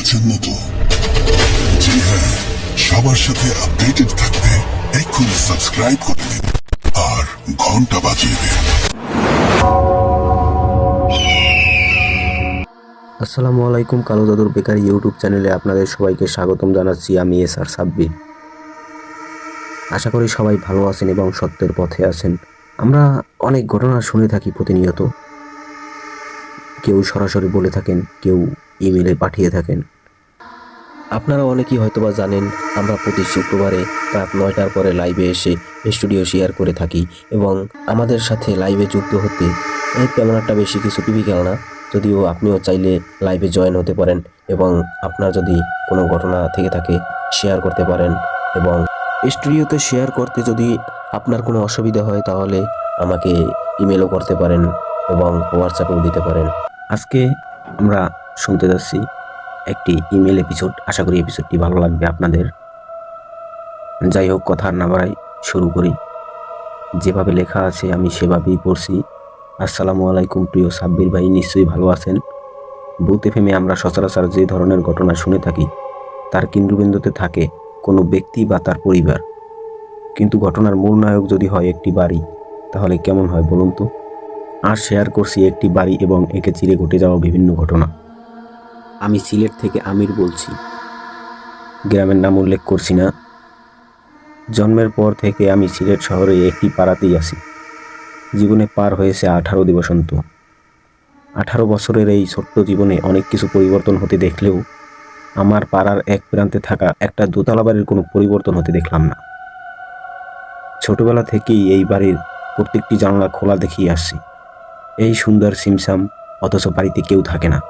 পছন্দ তো? জি হ্যাঁ, সবার সাথে আপডেটেড থাকতে এক্ষুনি সাবস্ক্রাইব করে দিন আর ঘন্টা বাজিয়ে দিন। আসসালামু আলাইকুম, কালো জাদুর বেকারি ইউটিউব চ্যানেলে আপনাদের সবাইকে স্বাগতম জানাচ্ছি। আমি এসআর সাব্বির। আশা করি সবাই ভালো আছেন এবং সত্যের পথে আছেন। আমরা অনেক ঘটনা শুনে থাকি প্রতিনিয়ত। কেউ সরাসরি বলে থাকেন, কেউ ইমেলে পাঠিয়ে থাকেন। আপনারা অনেকেই হয়তোবা জানেন, আমরা প্রতি শুক্রবারে রাত 9টার পরে লাইভে এসে স্টুডিও শেয়ার করে থাকি এবং আমাদের সাথে লাইভে যুক্ত হতে তেমন একটা বেশি কিছু টিপিক্যাল না। যদিও আপনিও চাইলে লাইভে জয়েন হতে পারেন এবং আপনার যদি কোনো ঘটনা থেকে থাকে শেয়ার করতে পারেন এবং স্টুডিওতে শেয়ার করতে যদি আপনার কোনো অসুবিধা হয় তাহলে আমাকে ইমেলও করতে পারেন এবং হোয়াটসঅ্যাপেও দিতে পারেন। আজকে আমরা শুনতে যাচ্ছি একটি ইমেল এপিসোড। আশা করি এপিসোডটি ভালো লাগবে আপনাদের। যাই হোক, কথা না বাড়াই, শুরু করি। যেভাবে লেখা আছে আমি সেভাবেই পড়ছি। আসসালামু আলাইকুম প্রিয় সাব্বির ভাই, নিশ্চয়ই ভালো আছেন। বুথ এফএমে আমরা সচরাচর যে ধরনের ঘটনা শুনে থাকি তার কেন্দ্রবিন্দুতে থাকে কোনো ব্যক্তি বা তার পরিবার, কিন্তু ঘটনার মূল নায়ক যদি হয় একটি বাড়ি, তাহলে কেমন হয় বলুন তো? আর শেয়ার করছি একটি বাড়ি এবং একে চিরে ঘটে যাওয়া বিভিন্ন ঘটনা। আমি সিলেট থেকে আমির বলছি, গ্রামের নাম উল্লেখ করছি না। জন্মের পর থেকে আমি সিলেট শহরে একটি পাড়াতেই আছি। জীবনে পার হয়েছে 18 বসন্ত। 18 বছরের এই ছোট্ট জীবনে অনেক কিছু পরিবর্তন হতে দেখলেও আমার পাড়ার এক প্রান্তে থাকা একটা দোতলা বাড়ির কোনো পরিবর্তন হতে দেখলাম না। ছোটবেলা থেকেই এই বাড়ির প্রত্যেকটি জানালা খোলা দেখিয়ে আসছি। এই সুন্দর সিমসাম, অথচ বাড়িতে কেউ থাকে না।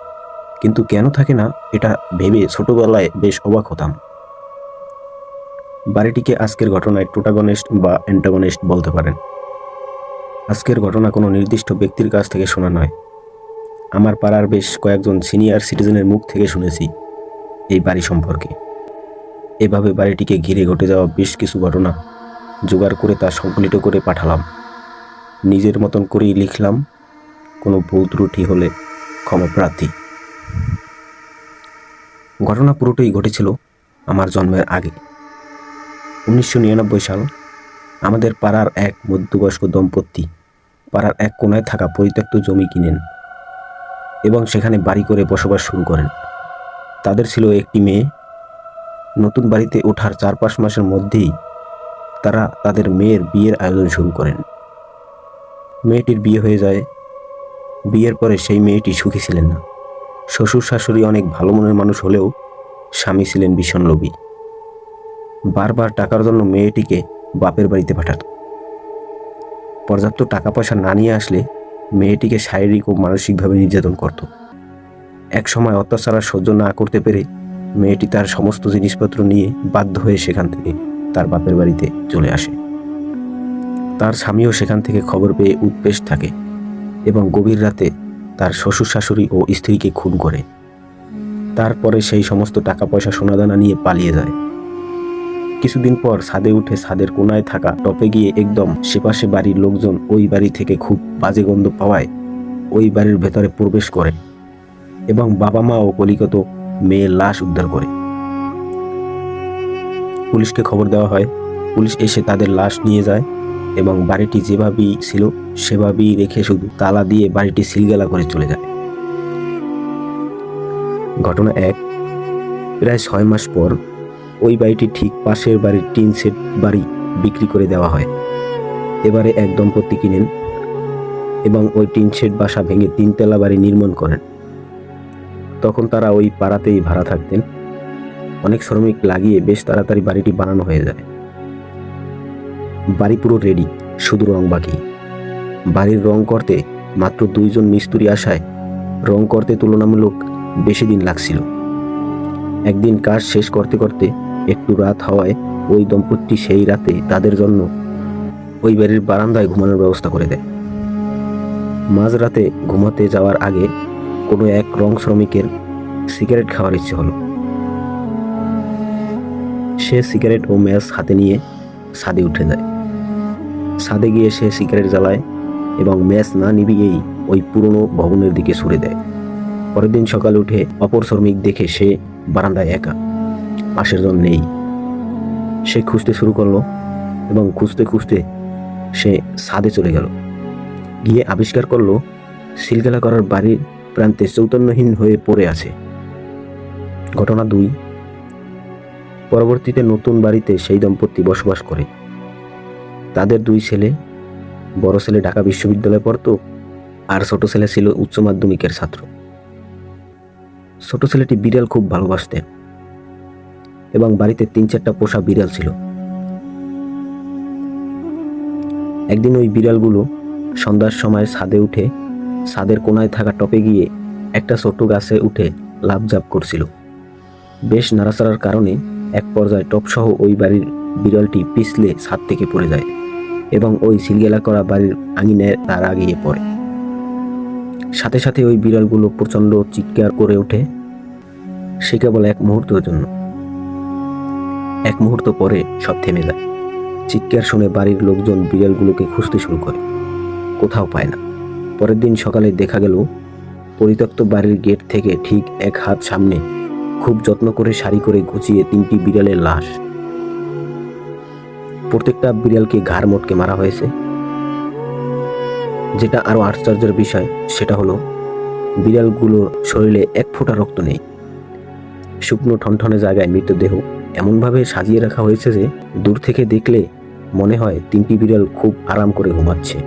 কিন্তু কেন থাকে না এটা ভেবে ছোটবেলায় বেশ অবাক হতাম। বাড়িটিকে আজকের ঘটনায় প্রোটাগনিস্ট বা অ্যান্টাগনিস্ট বলতে পারেন। আজকের ঘটনা কোনো নির্দিষ্ট ব্যক্তির কাছ থেকে শোনা নয়, আমার পাড়ার বেশ কয়েকজন সিনিয়র সিটিজেনের মুখ থেকে শুনেছি এই বাড়ি সম্পর্কে। এভাবে বাড়িটিকে ঘিরে ঘটে যাওয়া বেশ কিছু ঘটনা জোগাড় করে তা সংকলিত করে পাঠালাম। নিজের মতন করেই লিখলাম, কোনো ভুল ত্রুটি হলে ক্ষমাপ্রার্থী। ঘটনা পুরোটাই ঘটেছিল আমার জন্মের আগে। 1999 সাল। আমাদের পাড়ার এক মধ্যবয়স্ক দম্পতি পাড়ার এক কোণায় থাকা পরিত্যক্ত জমি কিনেন এবং সেখানে বাড়ি করে বসবাস শুরু করেন। তাদের ছিল একটি মেয়ে। নতুন বাড়িতে ওঠার 4-5 মাসের মধ্যেই তারা তাদের মেয়ের বিয়ের আয়োজন শুরু করেন। মেয়েটির বিয়ে হয়ে যায়। বিয়ের পরে সেই মেয়েটি সুখী ছিলেন না। শ্বশুর শাশুড়ি অনেক ভালো মনের মানুষ হলেও স্বামী ছিলেন ভীষণ লোভী। বারবার টাকার জন্য মেয়েটিকে বাপের বাড়িতে পাঠাত। পর্যাপ্ত টাকা পয়সা না নিয়ে আসলে মেয়েটিকে শারীরিক ও মানসিকভাবে নির্যাতন করত। এক সময় অত্যাচার সহ্য না করতে পেরে মেয়েটি তার সমস্ত জিনিসপত্র নিয়ে বাধ্য হয়ে সেখান থেকে তার বাপের বাড়িতে চলে আসে। তার স্বামীও সেখান থেকে খবর পেয়ে উৎপেশ থাকে এবং গভীর রাতে তার শ্বশুর শাশুড়ি ও স্ত্রীকে খুন করে। তারপরে সেই সমস্ত টাকা পয়সা সোনাদানা নিয়ে পালিয়ে যায়। কিছুদিন পর ছাদে উঠে ছাদের কোনায় থাকা টপে গিয়ে একদম সেপাশে বাড়ির লোকজন ওই বাড়ি থেকে খুব বাজে গন্ধ পাওয়ায় ওই বাড়ির ভেতরে প্রবেশ করে এবং বাবা মা ও কলিগত মেয়ের লাশ উদ্ধার করে। পুলিশকে খবর দেওয়া হয়। পুলিশ এসে তাদের লাশ নিয়ে যায় এবং বাড়িটি যেভাবেই ছিল সেভাবেই রেখে শুধু তালা দিয়ে বাড়িটি সিলগালা করে চলে যায়। ঘটনা 1। প্রায় 6 মাস পর ওই বাড়িটি ঠিক পাশের বাড়ির টিন সেট বাড়ি বিক্রি করে দেওয়া হয়। এবারে এক দম্পতি কিনেন এবং ওই টিন সেট বাসা ভেঙে 3 তলা বাড়ি নির্মাণ করেন। তখন তারা ওই পাড়াতেই ভাড়া থাকতেন। অনেক শ্রমিক লাগিয়ে বেশ তাড়াতাড়ি বাড়িটি বানানো হয়ে যায়। বাড়ি পুরো রেডি, শুধু রং বাকি। বাড়ির রং করতে মাত্র 2 জন মিস্ত্রি আসায় রং করতে তুলনামূলক বেশি দিন লাগছিল। একদিন কাজ শেষ করতে করতে একটু রাত হওয়ায় ওই দম্পতি সেই রাতে তাদের জন্য ওই বাড়ির বারান্দায় ঘুমানোর ব্যবস্থা করে দেয়। মাঝরাতে ঘুমাতে যাওয়ার আগে কোনো এক রং শ্রমিকের সিগারেট খাওয়ার ইচ্ছে হলো। সে সিগারেট ও ম্যাচ হাতে নিয়ে ছাদে উঠে যায়। ছাদে গিয়ে সে সিগারেট জ্বালায় এবং ম্যাচ না নিভিয়েই ওই পুরনো ভবনের দিকে ছুড়ে দেয়। পরের দিন সকালে উঠে অপর শ্রমিক দেখে সে বারান্দায় একা, পাশের জন নেই। সে খুঁজতে শুরু করলো এবং খুঁজতে খুঁজতে সে ছাদে চলে গেল। গিয়ে আবিষ্কার করলো সিলগালা করার বাড়ির প্রান্তে চৈতন্যহীন হয়ে পড়ে আছে। ঘটনা 2। পরবর্তীতে নতুন বাড়িতে সেই দম্পতি বসবাস করে। তাদের 2 ছেলে। বড় ছেলে ঢাকা বিশ্ববিদ্যালয়ে পড়তো, আর ছোট ছেলে ছিল উচ্চ মাধ্যমিকের ছাত্র। ছোট ছেলেটি বিড়াল খুব ভালোবাসতেন এবং বাড়িতে 3-4টা পোষা বিড়াল ছিল। একদিন ওই বিড়ালগুলো সন্ধ্যার সময় ছাদে উঠে ছাদের কোনায় থাকা টপে গিয়ে একটা ছোট গাছে উঠে লাফঝাপ করছিল। বেশ নাড়াচাড়ার কারণে এক পর্যায়ে টপসহ ওই বাড়ির বিড়ালটি পিছলে ছাদ থেকে পড়ে যায় এবং ওই সিলগেলা করা বাড়ির আঙিনায় তার আগিয়ে পড়ে। সাথে সাথে ওই বিড়ালগুলো প্রচণ্ড চিৎকার করে ওঠে। সে কেবল এক মুহূর্তের জন্য। এক মুহূর্ত পরে সব থেমে যায়। চিৎকার শুনে বাড়ির লোকজন বিড়ালগুলোকে খুঁজতে শুরু করে, কোথাও পায় না। পরের দিন সকালে দেখা গেল পরিত্যক্ত বাড়ির গেট থেকে ঠিক 1 হাত সামনে খুব যত্ন করে সারি করে গুছিয়ে 3টি বিড়ালের লাশ। প্রত্যেকটা বিড়ালকে ঘাড় মোটকে মারা হয়েছে। যেটা আরো আশ্চর্যের বিষয় সেটা হলো বিড়ালগুলোর শরীরে 1 ফোঁটা রক্ত নেই। শুকনো ঠনঠনে জায়গায় মৃতদেহ এমনভাবে সাজিয়ে রাখা হয়েছে যে দূর থেকে দেখলে মনে হয় 3টি বিড়াল খুব আরাম করে ঘুমাচ্ছে।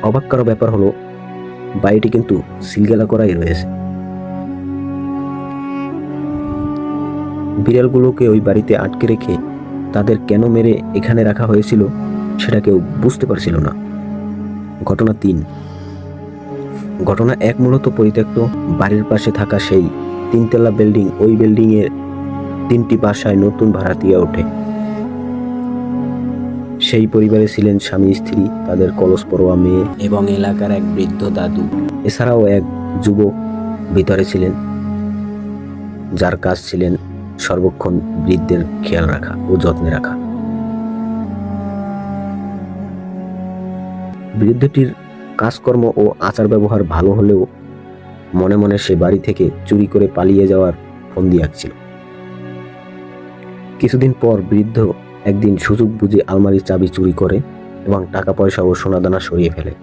অবাক করা ব্যাপার হলো বাড়িটি কিন্তু সিলগালা করাই রয়েছে। বিড়ালগুলোকে ওই বাড়িতে আটকে রেখে তাদের কেন মেরে এখানে রাখা হয়েছিল সেটা কেউ বুঝতে পারছিল না। ঘটনা 3। ঘটনা 1 মূলত পরিত্যক্ত বাড়ির পাশে থাকা সেই 3তলা বিল্ডিং। ওই বিল্ডিং এর 3টি বাসায় নতুন ভাড়াটিয়া ওঠে। সেই পরিবারে ছিলেন স্বামী স্ত্রী, তাদের কলস পড়োয়া মেয়ে এবং এলাকার এক বৃদ্ধ দাদু। এছাড়াও এক যুবক ভিতরে ছিলেন, যার কাজ ছিলেন সর্বক্ষণ বৃদ্ধের খেয়াল রাখা ও যত্নে রাখা। বৃদ্ধটির কাজকর্ম ও আচার ব্যবহার ভালো হলেও মনে মনে সে বাড়ি থেকে চুরি করে পালিয়ে যাওয়ার ফন্দি আঁকছিল। কিছুদিন পর বৃদ্ধ একদিন সুযোগ বুঝে আলমারির চাবি চুরি করে এবং টাকা পয়সা ও সোনাদানা সরিয়ে ফেলে।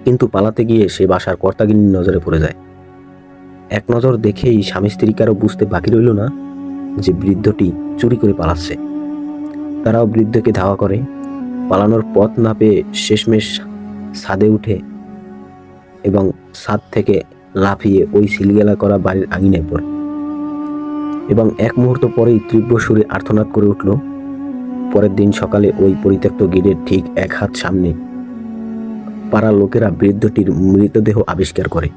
কিন্তু পালাতে গিয়ে সে বাসার কর্তাগিন্নির নজরে পড়ে যায়। এক নজর দেখেই স্বামী স্ত্রী কারো বুঝতে বাকি রইল না যে বৃদ্ধটি চুরি করে পালাচ্ছে। তারাও বৃদ্ধকে ধাওয়া করে। পালানোর পথ না পেয়ে শেষমেশ ছাদে উঠে এবং ছাদ থেকে লাফিয়ে ওই সিলগালা করা বাড়ির আঙিনায় পড়ে এবং 1 মুহূর্ত পরেই তীব্র সুরে আর্তনাদ করে উঠল। পরের দিন সকালে ওই পরিত্যক্ত গেটের ঠিক 1 হাত সামনে পাড়ার লোকেরা বৃদ্ধটির মৃতদেহ আবিষ্কার করে,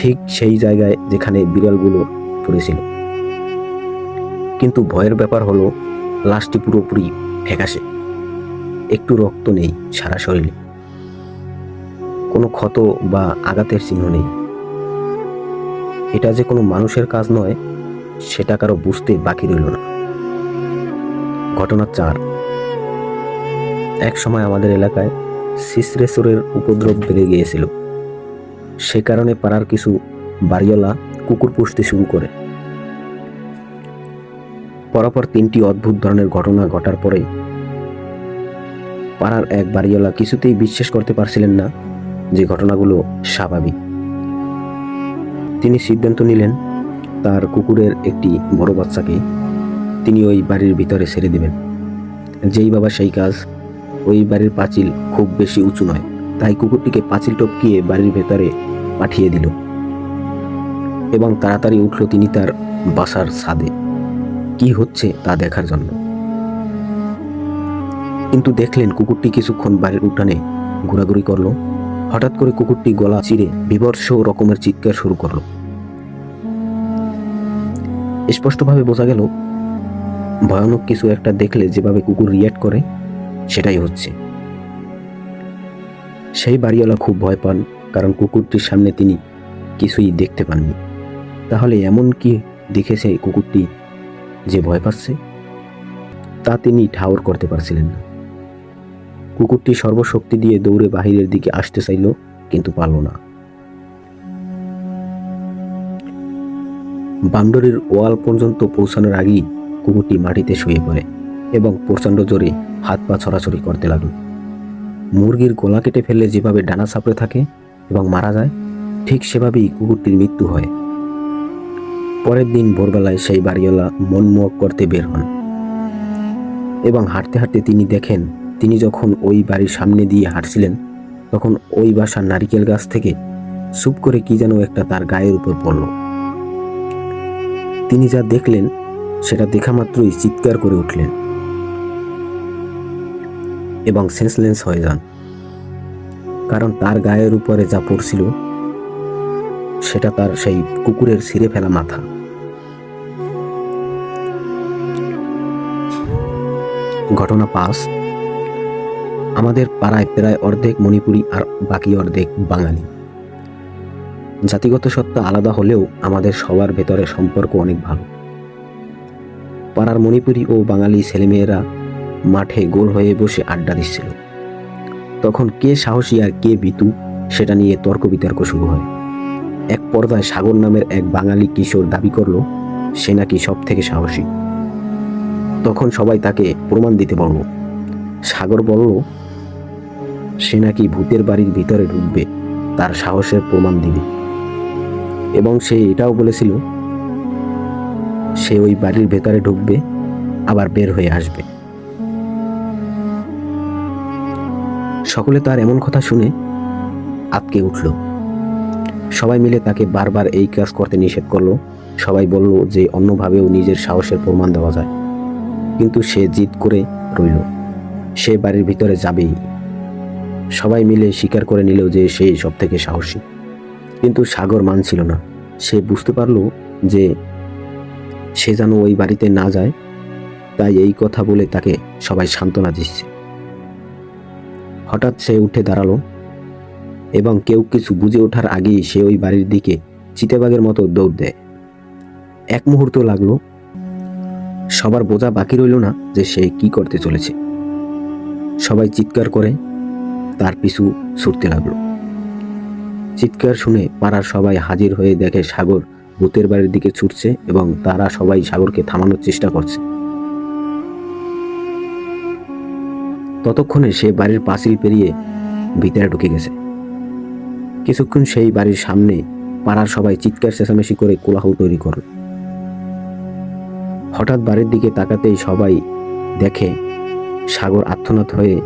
ঠিক সেই জায়গায় যেখানে বিড়ালগুলো পড়েছিল। কিন্তু ভয়ের ব্যাপার হলো লাশটি পুরোপুরি ফ্যাকাশে, একটু রক্ত নেই সারা শরীরে, কোনো ক্ষত বা আঘাতের চিহ্ন নেই। এটা যে কোনো মানুষের কাজ নয় সেটা কারো বুঝতে বাকি রইল না। ঘটনা 4। এক সময় আমাদের এলাকায় শিশ্রেশ্বরের উপদ্রব বেড়ে গিয়েছিল। সে কারণে পাড়ার কিছু বাড়িওয়ালা কুকুর পুষতে শুরু করে। পরপর 3টি অদ্ভুত ধরনের ঘটনা ঘটার পরে পাড়ার এক বাড়িওয়ালা কিছুতেই বিশ্বাস করতে পারছিলেন না যে ঘটনাগুলো স্বাভাবিক। তিনি সিদ্ধান্ত নিলেন তার কুকুরের একটি বড় বাচ্চাকে তিনি ওই বাড়ির ভিতরে ছেড়ে দিবেন। যেই বাবা সেই কাজ। ওই বাড়ির পাঁচিল খুব বেশি উঁচু নয়, তাই কুকুরটিকে পাঁচিল টপকিয়ে বাড়ির ভেতরে পাঠিয়ে দিল এবং তাড়াতাড়ি উঠল তিনি তার বাসার ছাদে কি হচ্ছে তা দেখার জন্য। কিন্তু দেখলেন কুকুরটি কিছুক্ষণ বাড়ির উঠানে ঘোরাঘুরি করলো। হঠাৎ করে কুকুরটি গলা চিরে বিভৎস রকমের চিৎকার শুরু করলো। স্পষ্টভাবে বোঝা গেল ভয়ানক কিছু একটা দেখলে যেভাবে কুকুর রিয়্যাক্ট করে সেটাই হচ্ছে। সেই বাড়িওয়ালা খুব ভয় পান, কারণ কুকুরটির সামনে তিনি কিছুই দেখতে পাননি। তাহলে এমন কি দেখেছে কুকুরটি যে ভয় পাচ্ছে তা তিনি ঠাউর করতে পারছিলেন না। কুকুরটি সর্বশক্তি দিয়ে দৌড়ে বাহিরের দিকে আসতে চাইল, কিন্তু পারল না। বাউন্ডারির ওয়াল পর্যন্ত পৌঁছানোর আগেই কুকুরটি মাটিতে শুয়ে পড়ে এবং প্রচণ্ড জোরে হাত পা ছড়াছড়ি করতে লাগলো। মুরগির গলা কেটে ফেললে যেভাবে ডানা চাপড়ে থাকে এবং মারা যায়, ঠিক সেভাবেই কুকুরটির মৃত্যু হয়। পরের দিন ভোরবেলায় সেই বাড়িওয়ালা মনমোহক করতে বের হন এবং হাঁটতে হাঁটতে তিনি দেখেন, তিনি যখন ওই বাড়ির সামনে দিয়ে হাঁটছিলেন তখন ওই বাসার নারিকেল গাছ থেকে চুপ করে কি যেন একটা তার গায়ের উপর পড়ল। তিনি যা দেখলেন সেটা দেখা মাত্রই চিৎকার করে উঠলেন এবং সেন্সলেস হয়ে যান, কারণ তার গায়ের উপরে যা পড়ছিল সেটা তার সেই কুকুরের ছিঁড়ে ফেলা মাথা। ঘটনা 5। আমাদের পাড়ায় প্রায় অর্ধেক মণিপুরি আর বাকি অর্ধেক বাঙালি। জাতিগত সত্তা আলাদা হলেও আমাদের সবার ভেতরে সম্পর্ক অনেক ভালো। পাড়ার মণিপুরি ও বাঙালি ছেলেমেয়েরা মাঠে গোল হয়ে বসে আড্ডা দিচ্ছিল। তখন কে সাহসী আর কে ভীতু সেটা নিয়ে তর্ক বিতর্ক শুরু হয়। এক পর্যায়ে সাগর নামের এক বাঙালি কিশোর দাবি করল সে নাকি সব থেকে সাহসী। তখন সবাই তাকে প্রমাণ দিতে বলল। সাগর বলল সে নাকি ভূতের বাড়ির ভিতরে ঢুকবে, তার সাহসের প্রমাণ দিবে, এবং সে এটাও বলেছিল সে ওই বাড়ির ভেতরে ঢুকবে আবার বের হয়ে আসবে। সকলে তার এমন কথা শুনে আঁতকে উঠল। সবাই মিলে তাকে বারবার এই কাজ করতে নিষেধ করলো। সবাই বলল যে অন্যভাবেও নিজের সাহসের প্রমাণ দেওয়া যায়, কিন্তু সে জিদ করে রইল, সে বাড়ির ভিতরে যাবেই। সবাই মিলে স্বীকার করে নিল যে সে সব থেকে সাহসী, কিন্তু সাগর মানছিল না। সে বুঝতে পারল যে সে যেন ওই বাড়িতে না যায়, তাই এই কথা বলে তাকে সবাই সান্ত্বনা দিচ্ছে। হঠাৎ সে উঠে দাঁড়ালো এবং কেউ কিছু বুঝে ওঠার আগেই সে ওই বাড়ির দিকে চিতাবাঘের মতো দৌড় দেয়। এক মুহূর্ত লাগলো, সবার বোঝা বাকি রইল না যে সে কি করতে চলেছে। সবাই চিৎকার করে তার পিছু ছুটতে লাগলো। চিৎকার শুনে পাড়ার সবাই হাজির হয়ে দেখে সাগর ভূতের বাড়ির দিকে ছুটছে এবং তারা সবাই সাগরকে থামানোর চেষ্টা করছে। ততক্ষণে সে বাড়ির পাঁচিল পেরিয়ে ভিতরে ঢুকে গেছে। কিছুক্ষণ সেই বাড়ির সামনে পাড়ার সবাই চিৎকার চেঁচামেচি করে কোলাহল তৈরি করল। হঠাৎ বাড়ির দিকে তাকাতেই সবাই দেখে সাগর আর্তনাদ হয়ে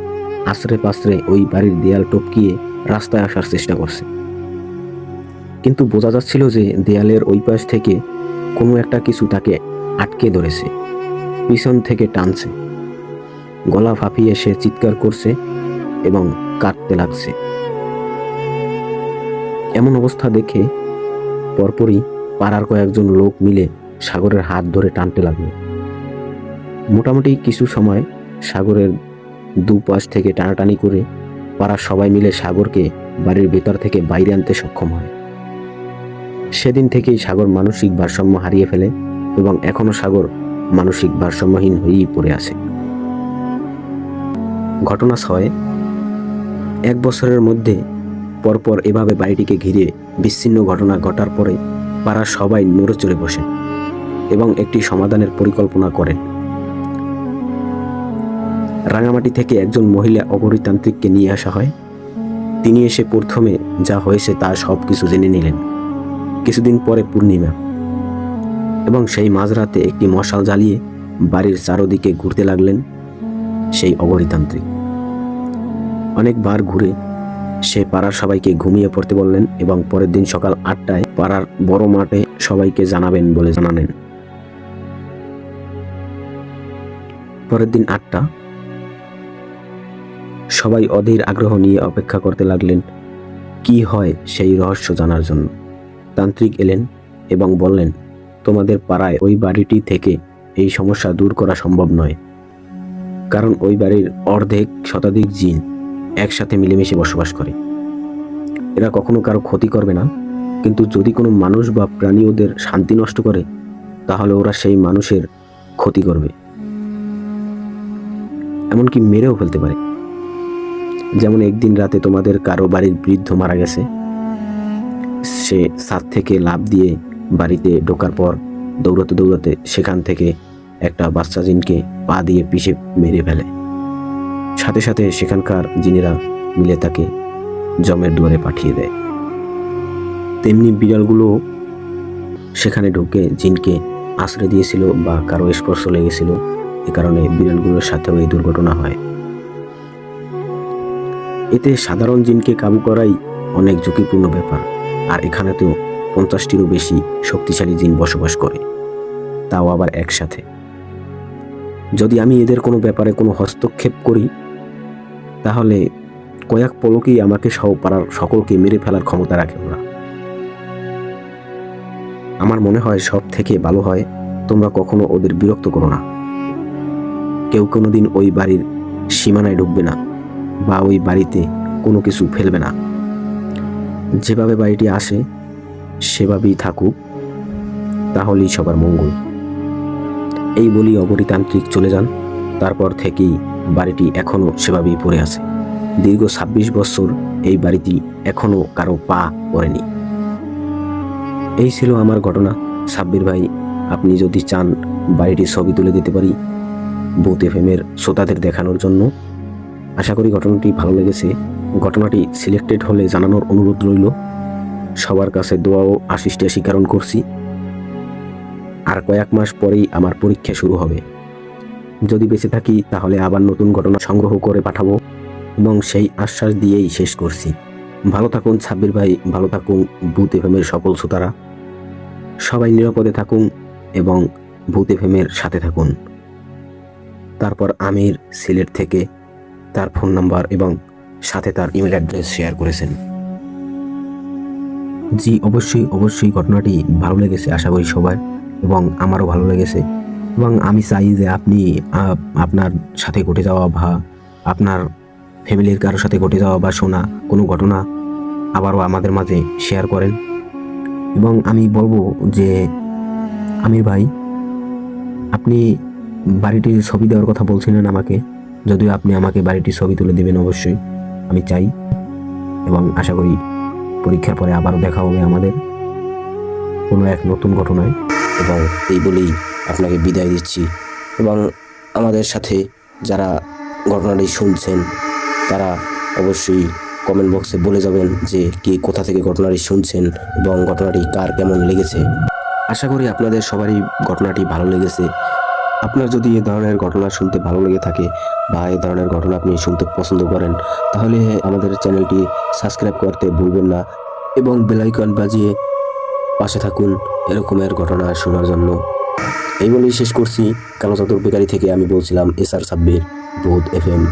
আশ্রে পাশ্রে ওই বাড়ির দেয়াল টপকিয়ে রাস্তায় আসার চেষ্টা করছে। কিন্তু বোঝা যাচ্ছিল যে দেয়ালের ওই পাশ থেকে কোনো একটা কিছু তাকে আটকে ধরেছে, পিছন থেকে টানছে। গলা ফাঁপিয়ে সে চিৎকার করছে এবং কাঁদতে লাগছে। এমন অবস্থা দেখে পরপরই পাড়ার কয়েকজন লোক মিলে সাগরের হাত ধরে টানতে লাগলো। মোটামুটি কিছু সময় সাগরের দুপাশ থেকে টানাটানি করে পাড়ার সবাই মিলে সাগরকে বাড়ির ভেতর থেকে বাইরে আনতে সক্ষম হয়। সেদিন থেকেই সাগর মানসিক ভারসাম্য হারিয়ে ফেলে এবং এখনো সাগর মানসিক ভারসাম্যহীন হয়েই পড়ে আছে। ঘটনা 6। 1 বছরের মধ্যে পরপর এভাবে বাড়িটিকে ঘিরে বিচ্ছিন্ন ঘটনা ঘটার পরে পাড়ার সবাই নড়েচড়ে বসে এবং একটি সমাধানের পরিকল্পনা করেন। রাঙামাটি থেকে একজন মহিলা অপরিতান্ত্রিককে নিয়ে আসা হয়। তিনি এসে প্রথমে যা হয়েছে তা সব কিছু জেনে নিলেন। কিছুদিন পরে পূর্ণিমা এবং সেই মাঝরাতে একটি মশাল জ্বালিয়ে বাড়ির চারদিকে ঘুরতে লাগলেন সেই অপরিতান্ত্রিক। অনেকবার ঘুরে সে পাড়ার সবাইকে ঘুমিয়ে পড়তে বললেন এবং পরের দিন সকাল 8টায় পাড়ার বড় মাঠে সবাইকে জানাবেন বলে জানালেন। পরের দিন 8টা। সবাই অধীর আগ্রহ নিয়ে অপেক্ষা করতে লাগলেন কি হয় সেই রহস্য জানার জন্য। তান্ত্রিক এলেন এবং বললেন, তোমাদের পাড়ায় ওই বাড়িটি থেকে এই সমস্যা দূর করা সম্ভব নয়, কারণ ওই বাড়ির অর্ধেক শতাধিক জিন একসাথে মিলেমিশে বসবাস করে। এরা কখনো কারো ক্ষতি করবে না, কিন্তু যদি কোনো মানুষ বা প্রাণী ওদের শান্তি নষ্ট করে তাহলে ওরা সেই মানুষের ক্ষতি করবে, এমনকি মেরেও ফেলতে পারে। যেমন একদিন রাতে তোমাদের কারো বাড়ির বৃদ্ধ মারা গেছে, সে ছাদ থেকে লাফ দিয়ে বাড়িতে ঢোকার পর দৌড়াতে দৌড়াতে সেখান থেকে একটা বাচ্চা জিনকে পা দিয়ে পিষে মেরে ফেলে। সাথে সাথে সেখানকার জিনেরা মিলে তাকে জমের দুয়ারে পাঠিয়ে দেয়। তেমনি বিড়ালগুলো সেখানে ঢুকে জিনকে আশ্রয় দিয়েছিল বা কারো স্পর্শ লেগেছিল, এ কারণে বিড়ালগুলোর সাথেও এই দুর্ঘটনা হয়। এতে সাধারণ জিনকে কাবু করাই অনেক ঝুঁকিপূর্ণ ব্যাপার, আর এখানে তো 50টিরও বেশি শক্তিশালী জিন বসবাস করে, তাও আবার একসাথে। যদি আমি এদের কোনো ব্যাপারে কোনো হস্তক্ষেপ করি তাহলে কয়েক পলকেই আমাকে সহ পাড়ার সকলকে মেরে ফেলার ক্ষমতা রাখে ওরা। আমার মনে হয় সব থেকে ভালো হয় তোমরা কখনো ওদের বিরক্ত করো না। কেউ কোনোদিন ওই বাড়ির সীমানায় ঢুকবে না বা ওই বাড়িতে কোনো কিছু ফেলবে না। যেভাবে বাড়িটি আসে সেভাবেই থাকুক, তাহলেই সবার মঙ্গল। এই বলি অপরিতান্ত্রিক চলে যান। তারপর থেকেই বাড়িটি এখনো সেভাবেই পড়ে আছে। দীর্ঘ 26 বছর এই বাড়িটি এখনো কারো পা পড়েনি। এই ছিল আমার ঘটনা। সাব্বির ভাই, আপনি যদি চান বাড়িটির ছবি তুলে দিতে পারি ভূত এফএমের শ্রোতাদের দেখানোর জন্য। আশা করি ঘটনাটি ভালো লেগেছে। ঘটনাটি সিলেক্টেড হলে জানানোর অনুরোধ রইল। সবার কাছে দোয়া ও আশিসটা স্বীকারণ করছি। আর কয়েক মাস পরেই আমার পরীক্ষা শুরু হবে। যদি বেঁচে থাকি তাহলে আবার নতুন ঘটনা সংগ্রহ করে পাঠাবো, এবং সেই আশ্বাস দিয়েই শেষ করছি। ভালো থাকুন সাব্বির ভাই, ভালো থাকুন ভূত এফএমের সকল শ্রোতারা। সবাই নিরাপদে থাকুন এবং ভূত এফএমের সাথে থাকুন। তারপর আমির সিলেট থেকে তার ফোন নাম্বার এবং সাথে তার ইমেল অ্যাড্রেস শেয়ার করেছেন। জি, অবশ্যই ঘটনাটি ভালো লেগেছে আশা করি সবার, এবং আমারও ভালো লেগেছে। এবং আমি চাই যে আপনি আপনার সাথে ঘটে যাওয়া বা আপনার ফ্যামিলির কারোর সাথে ঘটে যাওয়া বা শোনা কোনো ঘটনা আবারও আমাদের মাঝে শেয়ার করেন। এবং আমি বলবো যে আমির ভাই, আপনি বাড়িটির ছবি দেওয়ার কথা বলছিলেন আমাকে, যদিও আপনি আমাকে বাড়িটির ছবি তুলে দেবেন অবশ্যই, আমি চাই। এবং আশা করি পরীক্ষার পরে আবারও দেখা হবে আমাদের কোনো এক নতুন ঘটনায়। এবং এই বলেই আপনাকে বিদায় দিচ্ছি। এবং আমাদের সাথে যারা ঘটনাটি শুনছেন তারা অবশ্যই কমেন্ট বক্সে বলে যাবেন যে কি কোথা থেকে ঘটনাটি শুনছেন এবং ঘটনাটি কার কেমন লেগেছে। আশা করি আপনাদের সবারই ঘটনাটি ভালো লেগেছে। আপনার যদি এ ধরনের ঘটনা শুনতে ভালো লেগে থাকে বা এ ধরনের ঘটনা আপনি শুনতে পছন্দ করেন, তাহলে আমাদের চ্যানেলটি সাবস্ক্রাইব করতে ভুলবেন না এবং বেল আইকন বাজিয়ে পাশে থাকুন এরকমের ঘটনা শোনার জন্য। এই বলেই শেষ করছি। কালো জাদুর বেকারি থেকে আমি বলছিলাম এসআর সাব্বির, ভূত এফএম।